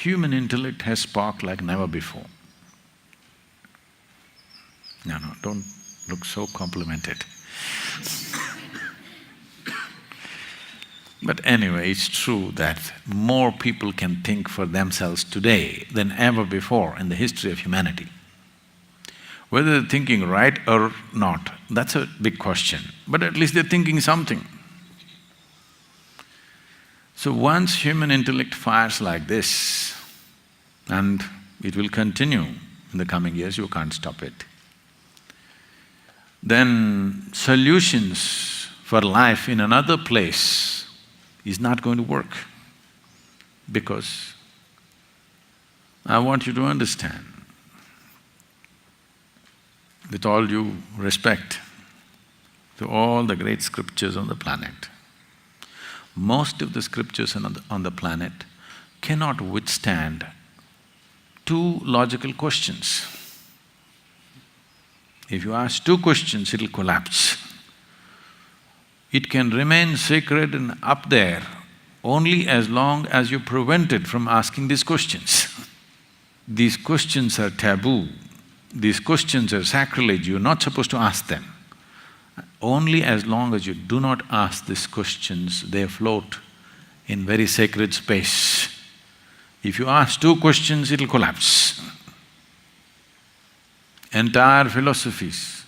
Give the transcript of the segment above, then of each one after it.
human intellect has sparked like never before. No, don't look so complimented. But anyway, it's true that more people can think for themselves today than ever before in the history of humanity. Whether they're thinking right or not, that's a big question, but at least they're thinking something. So once human intellect fires like this, and it will continue in the coming years, you can't stop it, then solutions for life in another place is not going to work. Because I want you to understand, with all due respect to all the great scriptures on the planet, most of the scriptures on the planet cannot withstand two logical questions. If you ask two questions, it'll collapse. It can remain sacred and up there only as long as you prevent it from asking these questions. These questions are taboo, these questions are sacrilege, you're not supposed to ask them. Only as long as you do not ask these questions, they float in very sacred space. If you ask two questions, it'll collapse. Entire philosophies,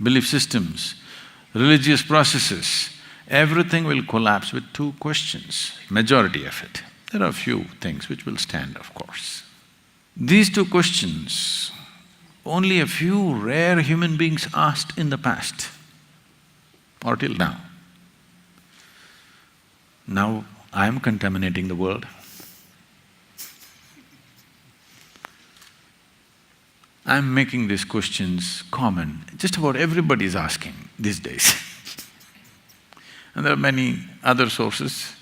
belief systems, religious processes, everything will collapse with two questions, majority of it. There are few things which will stand, of course. These two questions, only a few rare human beings asked in the past or till now. Now I am contaminating the world. I'm making these questions common, just about everybody is asking these days. And there are many other sources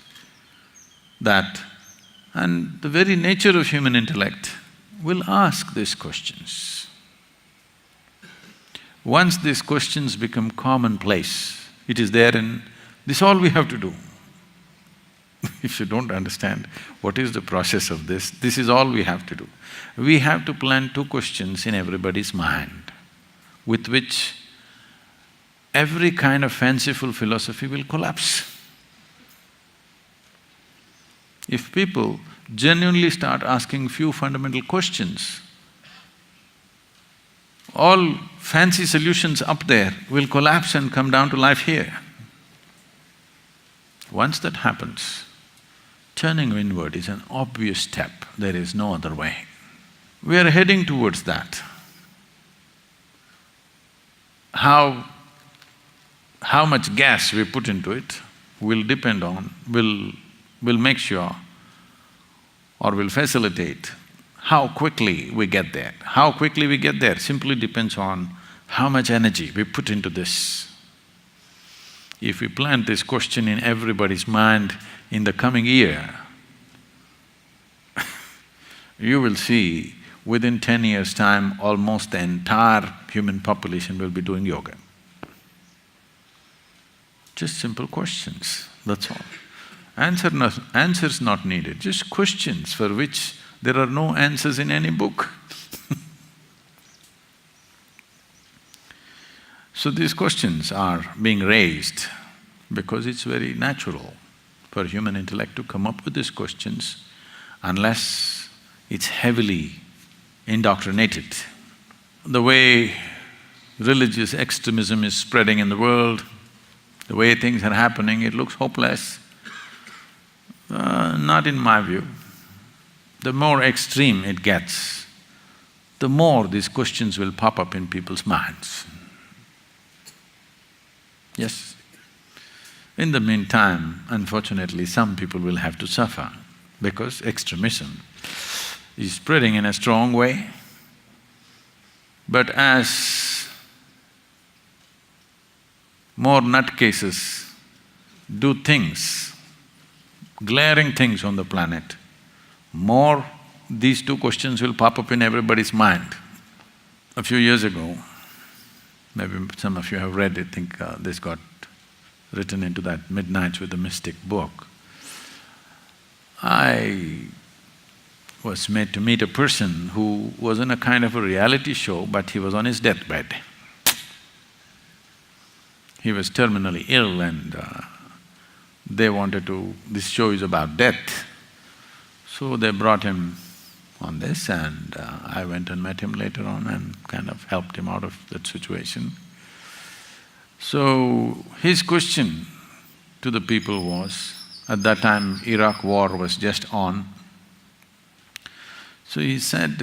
that… and the very nature of human intellect will ask these questions. Once these questions become commonplace, it is there and this is all we have to do. If you don't understand what is the process of this is all we have to do. We have to plant two questions in everybody's mind, with which every kind of fanciful philosophy will collapse. If people genuinely start asking few fundamental questions, all fancy solutions up there will collapse and come down to life here. Once that happens, turning inward is an obvious step, there is no other way. We are heading towards that. How much gas we put into it will depend on… will make sure or will facilitate how quickly we get there. How quickly we get there simply depends on how much energy we put into this. If we plant this question in everybody's mind in the coming year, you will see within 10 years' time, almost the entire human population will be doing yoga. Just simple questions, that's all. Answers not needed, just questions for which there are no answers in any book. So these questions are being raised because it's very natural for human intellect to come up with these questions unless it's heavily indoctrinated. The way religious extremism is spreading in the world, the way things are happening, it looks hopeless. Not in my view. The more extreme it gets, the more these questions will pop up in people's minds. Yes. In the meantime, unfortunately, some people will have to suffer because extremism is spreading in a strong way. But as more nutcases do things, glaring things on the planet, more these two questions will pop up in everybody's mind. A few years ago, maybe some of you have read it, think this got written into that Midnights with the Mystic book. I was made to meet a person who was in a kind of a reality show, but he was on his deathbed. He was terminally ill and they wanted to… this show is about death. So they brought him on this and I went and met him later on and kind of helped him out of that situation. So his question to the people was, at that time Iraq war was just on. So he said,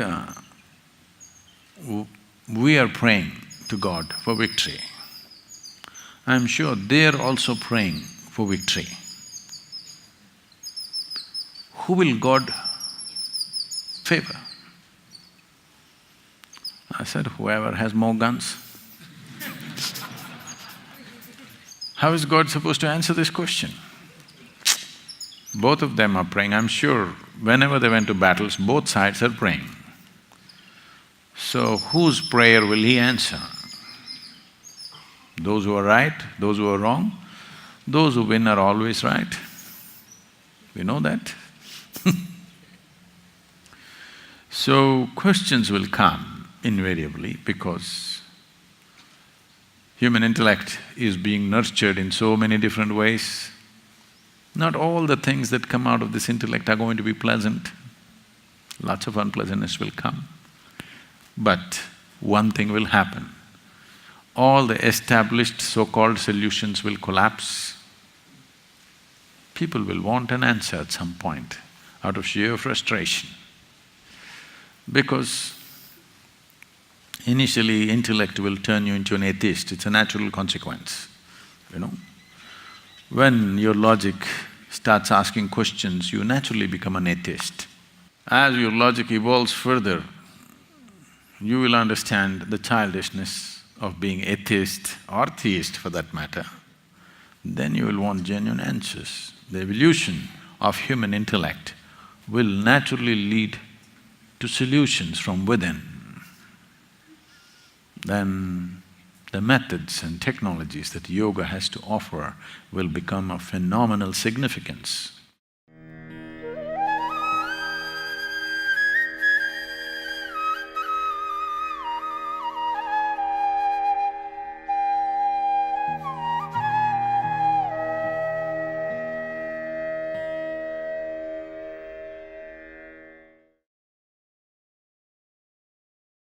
we are praying to God for victory. I'm sure they're also praying for victory. Who will God favor? I said, whoever has more guns. How is God supposed to answer this question? Both of them are praying. I'm sure whenever they went to battles, both sides are praying. So whose prayer will He answer? Those who are right, those who are wrong? Those who win are always right. We know that. So questions will come invariably because human intellect is being nurtured in so many different ways. Not all the things that come out of this intellect are going to be pleasant. Lots of unpleasantness will come. But one thing will happen. All the established so-called solutions will collapse. People will want an answer at some point out of sheer frustration. Because initially intellect will turn you into an atheist, it's a natural consequence, you know. When your logic starts asking questions, you naturally become an atheist. As your logic evolves further, you will understand the childishness of being atheist or theist for that matter. Then you will want genuine answers. The evolution of human intellect will naturally lead to solutions from within. Then the methods and technologies that yoga has to offer will become of phenomenal significance.